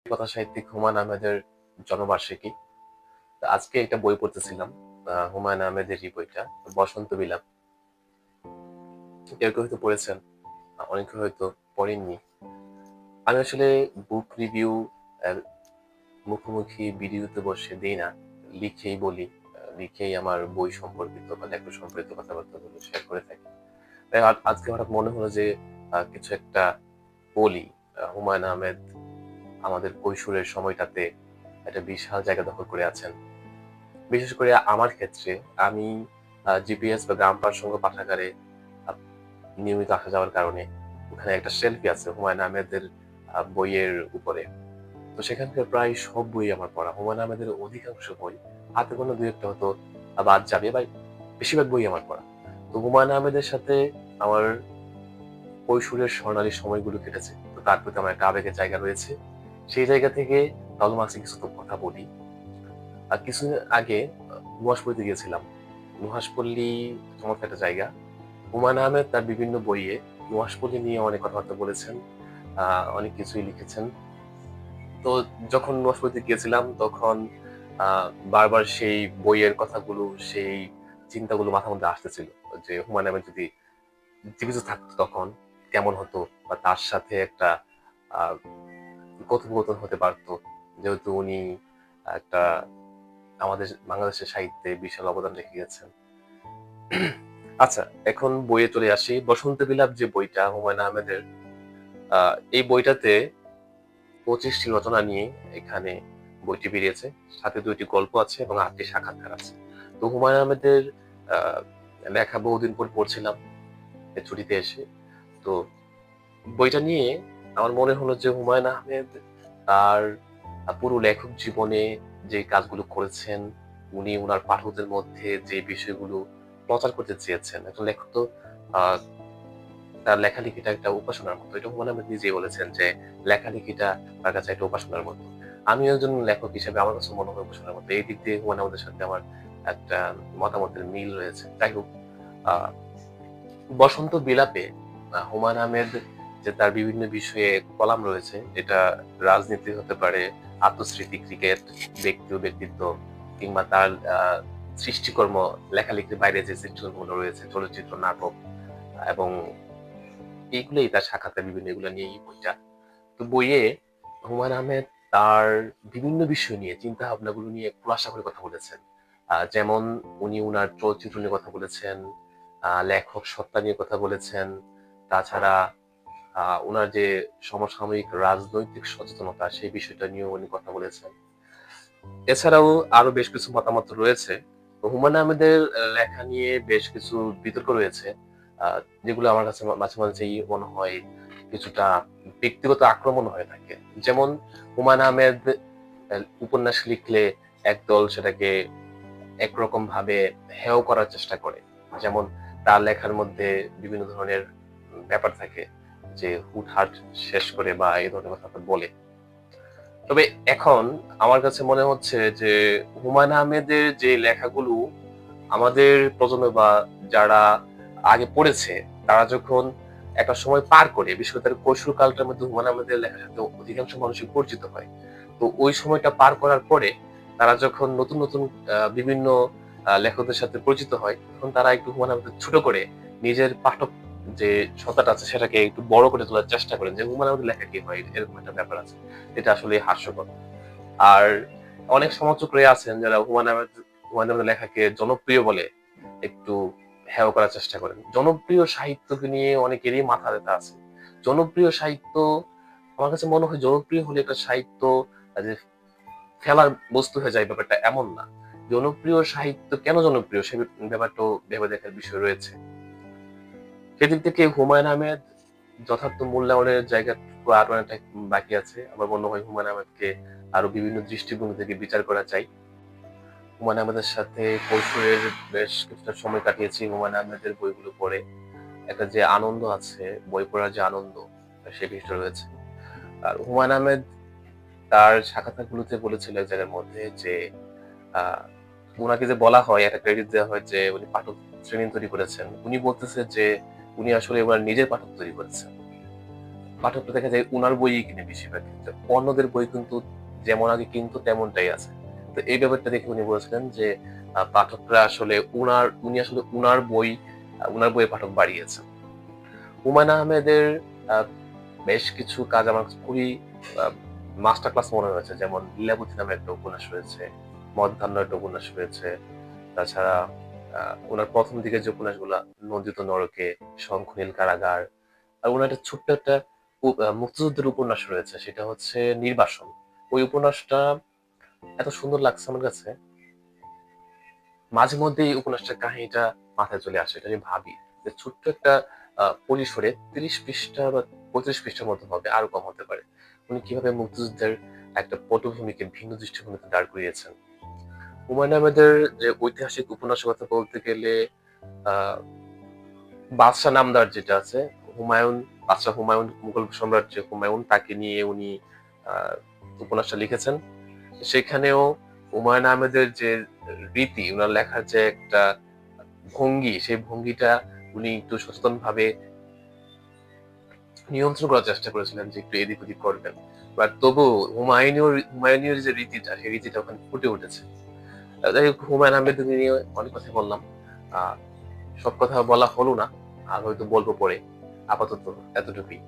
কথা সাহিত্যিক হুমায়ুন আহমেদের জন্মবার্ষিকী। তো আজকে একটা বই পড়তেছিলাম, হুমায়ুন আহমেদেরই বইটা, বসন্ত বিলাপ। কেউ কেউ হয়তো পড়েছেন, অনেকে হয়তো পড়েননি। আমি আসলে বুক রিভিউ মুখোমুখি ভিডিওতে বসে দিই না, লিখেই বলি। লিখেই আমার বই সম্পর্কিত বা লেখক সম্পর্কিত কথাবার্তাগুলো শেয়ার করে থাকি। তাই আজকে হঠাৎ মনে হলো যে কিছু একটা বলি। হুমায়ুন আহমেদ আমাদের কৈশোরের সময়টাতে একটা বিশাল জায়গা দখল করে আছেন। বিশেষ করে আমার ক্ষেত্রে আমি জিপিএস বা গ্রাম পাঠসংঘ পাঠাগারে আহ, নিয়মিত আসা যাওয়ার কারণে ওখানে একটা শেলফি আছে হুমায়ুন আহমেদের বইয়ের উপরে। তো সেখানকার প্রায় সব বই আমার পড়া। হুমায়ুন আহমেদের অধিকাংশ বই, হাতে কোনো দুই একটা হয়তো বাদ যাবে, বা বেশিরভাগ বই আমার পড়া। তো হুমায়ুন আহমেদের সাথে আমার কৈশোরের স্বর্ণালী সময়গুলো কেটেছে। তো তার প্রতি আমার একটা আবেগের জায়গা রয়েছে। সেই জায়গা থেকে ভাবলাম আজকে কিছু তো কথা বলি। আর কিছুদিন আগে নুহাশপল্লিতে গিয়েছিলাম। নুহাশপল্লী চমৎকার একটা জায়গা। হুমায়ুন আহমেদ তার বিভিন্ন বইয়ে নুহাশপল্লী নিয়ে অনেক কথাবার্তা বলেছেন, অনেক কিছুই লিখেছেন। তো যখন নুহাশপল্লীতে গিয়েছিলাম তখন বারবার সেই বইয়ের কথাগুলো, সেই চিন্তাগুলো মাথার মধ্যে আসতেছিল যে হুমায়ুন আহমেদ যদি জীবিত থাকতো তখন কেমন হতো, বা তার সাথে একটা আহ কথোপকথন হতে পারতো, যেহেতু উনি একটা আমাদের বাংলাদেশের সাহিত্যে বিশাল অবদান রেখে গেছেন। আচ্ছা, এখন বইয়ে চলে আসি। বসন্ত বিলাপ যে বইটা হুমায়ুন আহমেদের, এই বইটাতে 25টি রচনা নিয়ে এখানে বইটি বেরিয়েছে। সাথে 2টি গল্প আছে এবং 8টি সাক্ষাৎকার আছে। তো হুমায়ুন আহমেদের আহ, লেখা বহুদিন পর পড়ছিলাম এই ছুটিতে এসে। তো বইটা নিয়ে আমার মনে হলো যে হুমায়ুন আহমেদ তার পুরো লেখক জীবনে যে কাজগুলো করেছেন, উনি উনার পাঠকদের মধ্যে যে বিষয়গুলো প্রচার করতে চেয়েছেন। একজন লেখক তো আহ, তার লেখালেখিটা একটা উপাসনার মতো। এটা হুমায়ুন আহমেদ নিজেই বলেছেন যে লেখালেখিটা তার কাছে একটা উপাসনার মতো। আমিও একজন লেখক হিসেবে আমার কাছে মনে হয় উপাসনার মতো। এই দিক দিয়ে হুমায়ুন আহমেদের সাথে আমার একটা মতামতের মিল রয়েছে। যাই হোক, আহ বসন্ত বিলাপে হুমায়ুন আহমেদ যে তার বিভিন্ন বিষয়ে কলাম রয়েছে, এটা রাজনীতি হতে পারে, আত্মস্মৃতি, ক্রিকেট, ব্যক্তি ও ব্যক্তিত্ব, কিংবা তার সৃষ্টিকর্ম, লেখালেখির বাইরে যে সৃষ্টিকর্মগুলো রয়েছে, চলচ্চিত্র, নাটক, এবং এইগুলোই তার সাক্ষাৎকার, বিভিন্ন এগুলো নিয়ে এই বইটা। তো বইয়ে হুমায়ুন আহমেদ তার বিভিন্ন বিষয় নিয়ে চিন্তা ভাবনাগুলো নিয়ে খোলাসা করে কথা বলেছেন। যেমন উনি উনার চলচ্চিত্র নিয়ে কথা বলেছেন, লেখক সত্তা নিয়ে কথা বলেছেন। তাছাড়া উনার যে সমসাময়িক রাজনৈতিক সচেতনতা, সেই বিষয়টা নিয়েও উনি কথা বলেছেন। এছাড়াও আরো বেশ কিছু মতামত রয়েছে। তো হুমায়ুন আহমেদের লেখা নিয়ে বেশ কিছু বিতর্ক রয়েছে, যেগুলো আমার কাছে মাঝে মাঝেই মনে হয় কিছুটা ব্যক্তিগত আক্রমণ হয়ে থাকে। যেমন হুমায়ুন আহমেদ উপন্যাস লিখলে একদল সেটাকে একরকম ভাবে হেয় করার চেষ্টা করে। যেমন তার লেখার মধ্যে বিভিন্ন ধরনের ব্যাপার থাকে, যে হুটহাট শেষ করে বা এই ধরনের কথা বলে। তবে এখন আমার কাছে মনে হচ্ছে যে হুমায়ুন আহমেদের যে লেখাগুলো আমাদের প্রজন্ম বা যারা আগে পড়েছে, তারা যখন একটা সময় পার করে, বিশেষ করে তার কৈশোর কালটার মধ্যে হুমায়ুন আহমেদের লেখার সাথে অধিকাংশ মানুষই পরিচিত হয়। তো ওই সময়টা পার করার পরে তারা যখন নতুন নতুন বিভিন্ন লেখকদের সাথে পরিচিত হয়, তখন তারা একটু হুমায়ুন আহমেদ ছোট করে নিজের পাঠক যে সত্তাটা আছে সেটাকে একটু বড় করে তোলার চেষ্টা করেন, যে হুমায়ুন আহমেদের লেখা কি হয়, এরকম একটা ব্যাপার আছে। এটা আসলে হাস্যকর। আর অনেক সমালোচক রয়ে আছেন যারা হুমায়ুন আহমেদের লেখাকে জনপ্রিয় বলে একটু হেয় করার চেষ্টা করেন। জনপ্রিয় সাহিত্যকে নিয়ে অনেকেরই মাথা ব্যথা আছে। জনপ্রিয় সাহিত্য, আমার কাছে মনে হয় জনপ্রিয় হলে একটা সাহিত্য যে ফেলার বস্তু হয়ে যায়, ব্যাপারটা এমন না। জনপ্রিয় সাহিত্য কেন জনপ্রিয়, সে ব্যাপারটাও ভেবে দেখার বিষয় রয়েছে। সেদিক থেকে হুমায়ুন আহমেদ যথার্থ মূল্যায়নের জায়গাটুকু আরো অনেকটা বাকি আছে। আমার মনে হয় হুমায়ুন আহমেদকে আরো বিভিন্ন দৃষ্টিভঙ্গি থেকে বিচার করা চাই। হুমায়ুন আহমেদের সাথে কৈশোরের বেশ কিছুটা সময় কাটিয়েছি হুমায়ুন আহমেদের বইগুলো পড়ে। একটা যে আনন্দ আছে, বই পড়ার যে আনন্দ, সে বিষয়টা রয়েছে। আর হুমায়ুন আহমেদ তার সাক্ষাৎকারগুলোতে বলেছিল এক জায়গার মধ্যে যে আহ উনাকে যে বলা হয়, একটা ক্রেডিট দেওয়া হয় যে উনি পাঠক শ্রেণী তৈরি করেছেন, উনি বলতেছে যে উনি আসলে ওনার নিজের পাঠক তৈরি করেছেন। পাঠকরা দেখা যায় উনার বইই কিনে বেশিরভাগ ক্ষেত্রে, অন্যদের বই কিন্তু যেমন আগে কিন্তু তেমনটাই আছে। তো এই ব্যাপারটা দেখে উনি বলেছিলেন যে পাঠকরা আসলে উনি আসলে উনার বইয়ের পাঠক বাড়িয়েছেন। হুমায়ূন আহমেদের বেশ কিছু কাজ আমার খুবই মাস্টার ক্লাস মনে হয়েছে, যেমন লীলাবতী নামে একটা উপন্যাস রয়েছে, মধ্যাহ্ন একটা উপন্যাস রয়েছে, তাছাড়া ওনার প্রথম দিকের যে উপন্যাসগুলা নন্দিত নরকে, শঙ্খনীল কারাগার, আর ওনার একটা ছোট্ট একটা মুক্তিযুদ্ধের উপন্যাস রয়েছে, সেটা হচ্ছে নির্বাসন। ওই উপন্যাসটা এত সুন্দর লাগছে আমার কাছে, মাঝে মধ্যে এই উপন্যাসটার কাহিনীটা মাথায় চলে আসে, এটা আমি ভাবি যে ছোট্ট একটা পরিসরে ৩০ পৃষ্ঠা বা ৩৫ পৃষ্ঠার মতো হবে, আরো কম হতে পারে, উনি কিভাবে মুক্তিযুদ্ধের একটা পটভূমিকে ভিন্ন দৃষ্টিভঙ্গিতে দাঁড় করিয়েছেন। হুমায়ূন আহমেদের যে ঐতিহাসিক উপন্যাসের কথা বলতে গেলে আহ বাদশাহ নামদার যেটা আছে, হুমায়ুন বাদশাহ হুমায়ুন, মুঘল সম্রাট যে হুমায়ুন, তাকে নিয়ে উনি আহ উপন্যাসটা লিখেছেন। সেখানেও হুমায়ুন আহমেদের যে রীতি, উনার লেখার যে একটা ভঙ্গি, সেই ভঙ্গিটা উনি একটু সচেতন ভাবে নিয়ন্ত্রণ করার চেষ্টা করেছিলেন যে একটু এদিক ওদিক করবেন, বাট তবু হুমায়ুনীয় যে রীতিটা, সেই রীতিটা ওখানে ফুটে উঠেছে। যাই হোক, হুমায়ুন আহমেদকে নিয়ে অনেক কথা বললাম, আহ সব কথা বলা হলো না, আর হয়তো বলবো পরে। আপাতত এতটুকুই।